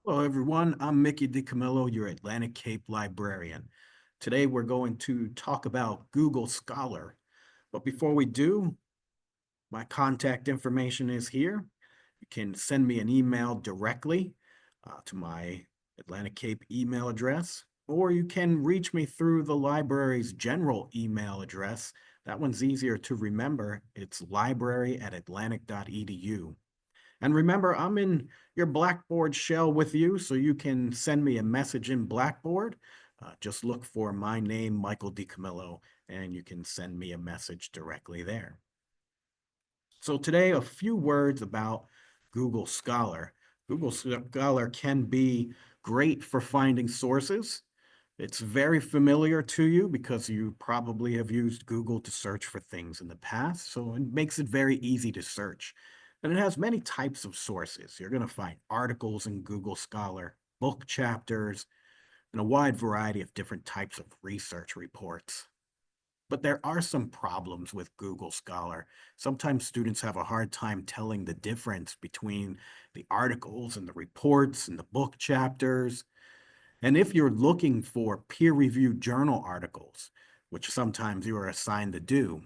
Hello, everyone. I'm Mickey DiCamillo, your Atlantic Cape librarian. Today, we're going to talk about Google Scholar. But before we do, my contact information is here. You can send me an email directly to my Atlantic Cape email address, or you can reach me through the library's general email address. That one's easier to remember. It's library@atlantic.edu. And remember, I'm in your Blackboard shell with you, so you can send me a message in Blackboard. Just look for my name, Michael DiCamillo, and you can send me a message directly there. So today, a few words about Google Scholar. Google Scholar can be great for finding sources. It's very familiar to you because you probably have used Google to search for things in the past, so it makes it very easy to search. And it has many types of sources. You're going to find articles in Google Scholar, book chapters, and a wide variety of different types of research reports. But there are some problems with Google Scholar. Sometimes students have a hard time telling the difference between the articles and the reports and the book chapters. And if you're looking for peer-reviewed journal articles, which sometimes you are assigned to do,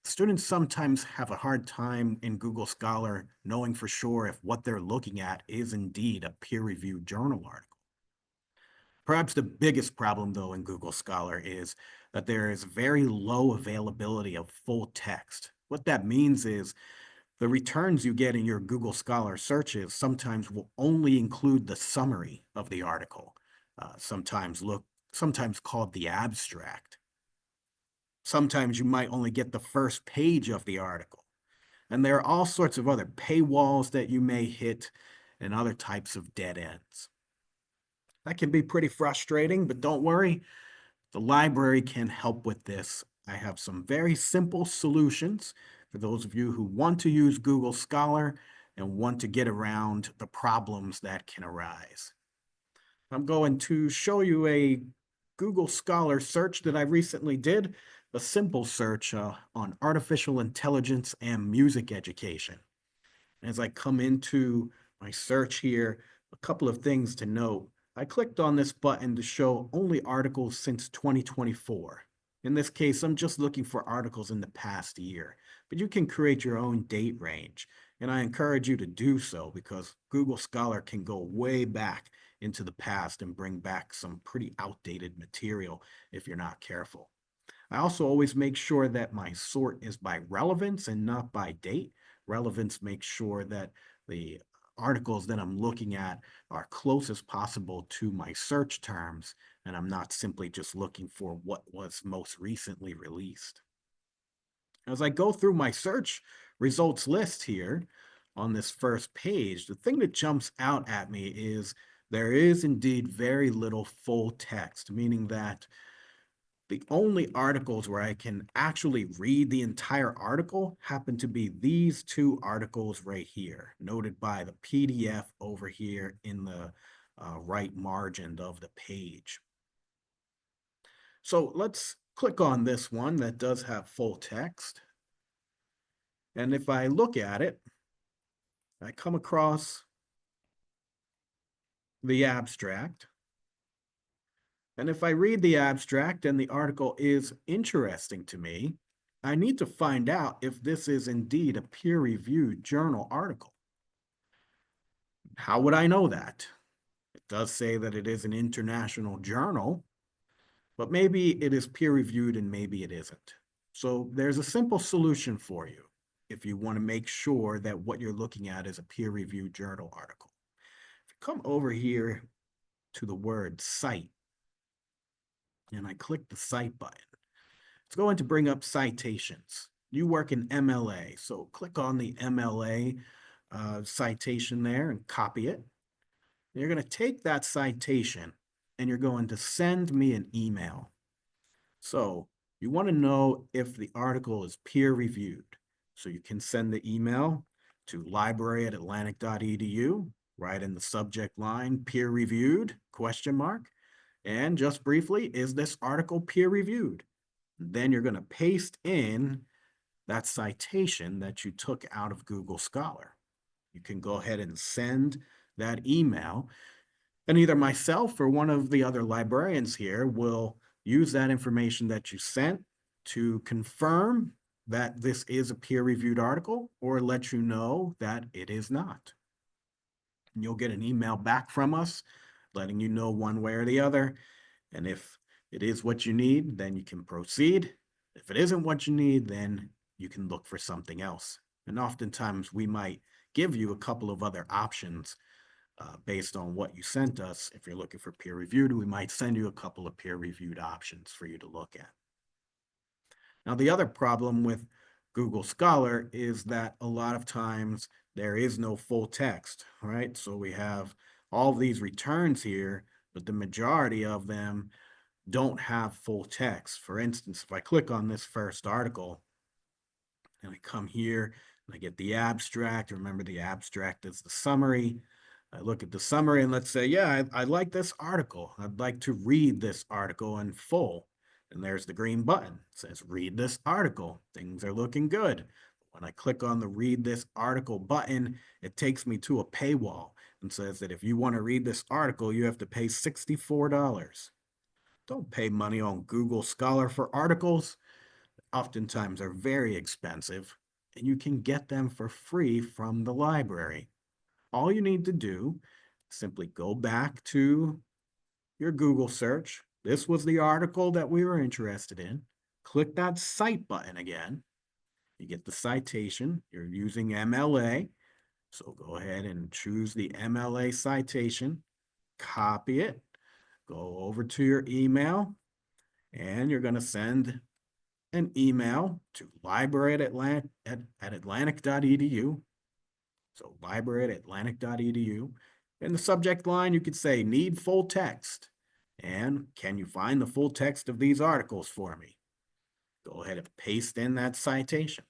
students sometimes have a hard time in Google Scholar knowing for sure if what they're looking at is indeed a peer-reviewed journal article. Perhaps the biggest problem, though, in Google Scholar is that there is very low availability of full text. What that means is the returns you get in your Google Scholar searches sometimes will only include the summary of the article, sometimes called the abstract. Sometimes you might only get the first page of the article. And there are all sorts of other paywalls that you may hit and other types of dead ends. That can be pretty frustrating, but don't worry, the library can help with this. I have some very simple solutions for those of you who want to use Google Scholar and want to get around the problems that can arise. I'm going to show you a Google Scholar search that I recently did, a simple search on artificial intelligence and music education. As I come into my search here, a couple of things to note. I clicked on this button to show only articles since 2024. In this case, I'm just looking for articles in the past year, but you can create your own date range. And I encourage you to do so because Google Scholar can go way back into the past and bring back some pretty outdated material if you're not careful. I also always make sure that my sort is by relevance and not by date. Relevance makes sure that the articles that I'm looking at are close as possible to my search terms, and I'm not simply just looking for what was most recently released. As I go through my search results list here on this first page, the thing that jumps out at me is there is indeed very little full text, meaning that the only articles where I can actually read the entire article happen to be these two articles right here, noted by the PDF over here in the right margin of the page. So let's click on this one that does have full text. And if I look at it, I come across the abstract. And if I read the abstract and the article is interesting to me, I need to find out if this is indeed a peer-reviewed journal article. How would I know that? It does say that it is an international journal, but maybe it is peer-reviewed and maybe it isn't. So there's a simple solution for you if you want to make sure that what you're looking at is a peer-reviewed journal article. If you come over here to the word cite, and I click the cite button, it's going to bring up citations. You work in MLA, so click on the MLA citation there and copy it. You're going to take that citation and you're going to send me an email. So you want to know if the article is peer reviewed. So you can send the email to library@atlantic.edu, write in the subject line, peer reviewed, question mark, and just briefly, is this article peer reviewed? Then you're going to paste in that citation that you took out of Google Scholar. You can go ahead and send that email, and either myself or one of the other librarians here will use that information that you sent to confirm that this is a peer-reviewed article or let you know that it is not. And you'll get an email back from us letting you know one way or the other. And if it is what you need, then you can proceed. If it isn't what you need, then you can look for something else. And oftentimes we might give you a couple of other options based on what you sent us. If you're looking for peer reviewed, we might send you a couple of peer reviewed options for you to look at. Now, the other problem with Google Scholar is that a lot of times there is no full text, right? So we have all of these returns here, but the majority of them don't have full text. For instance, if I click on this first article and I come here and I get the abstract, remember the abstract is the summary. I look at the summary and let's say, yeah, I like this article. I'd like to read this article in full. And there's the green button. It says, read this article. Things are looking good. When I click on the read this article button, it takes me to a paywall and says that if you want to read this article, you have to pay $64. Don't pay money on Google Scholar for articles. Oftentimes are very expensive, and you can get them for free from the library. All you need to do is simply go back to your Google search. This was the article that we were interested in. Click that cite button again. You get the citation. You're using MLA. So go ahead and choose the MLA citation, copy it, go over to your email, and you're going to send an email to library@atlantic.edu. So library@atlantic.edu. In the subject line, you could say, need full text. And can you find the full text of these articles for me? Go ahead and paste in that citation.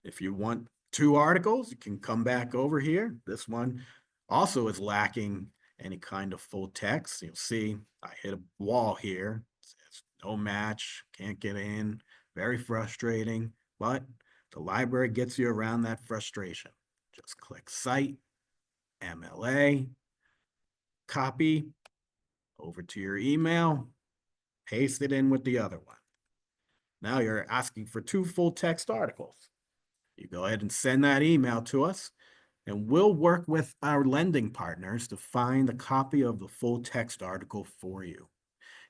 If you want 2 articles, you can come back over here. This one also is lacking any kind of full text. You'll see I hit a wall here. It says no match, can't get in, very frustrating, but the library gets you around that frustration. Just click Cite, MLA, copy over to your email, paste it in with the other one. Now you're asking for 2 full text articles. You go ahead and send that email to us, and we'll work with our lending partners to find a copy of the full text article for you.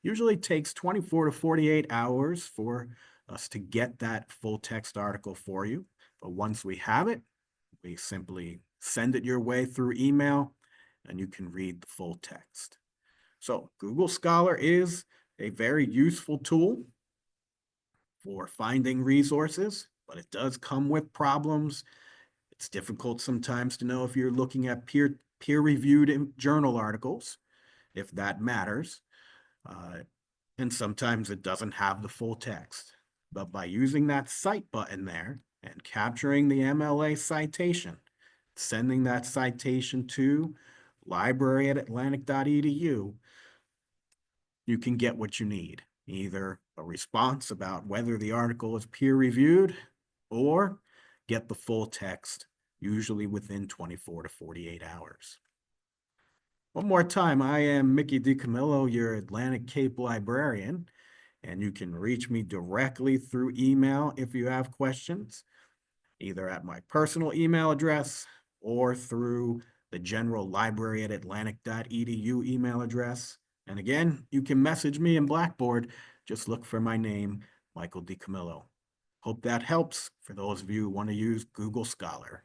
Usually takes 24 to 48 hours for us to get that full text article for you. But once we have it, we simply send it your way through email and you can read the full text. So Google Scholar is a very useful tool for finding resources, but it does come with problems. It's difficult sometimes to know if you're looking at peer-reviewed journal articles, if that matters. And sometimes it doesn't have the full text. But by using that cite button there and capturing the MLA citation, sending that citation to library@atlantic.edu, you can get what you need, either a response about whether the article is peer-reviewed or get the full text, usually within 24 to 48 hours. One more time, I am Mickey DiCamillo, your Atlantic Cape librarian, and you can reach me directly through email if you have questions, either at my personal email address or through the general library@atlantic.edu email address. And again, you can message me in Blackboard. Just look for my name, Michael DiCamillo. Hope that helps for those of you who want to use Google Scholar.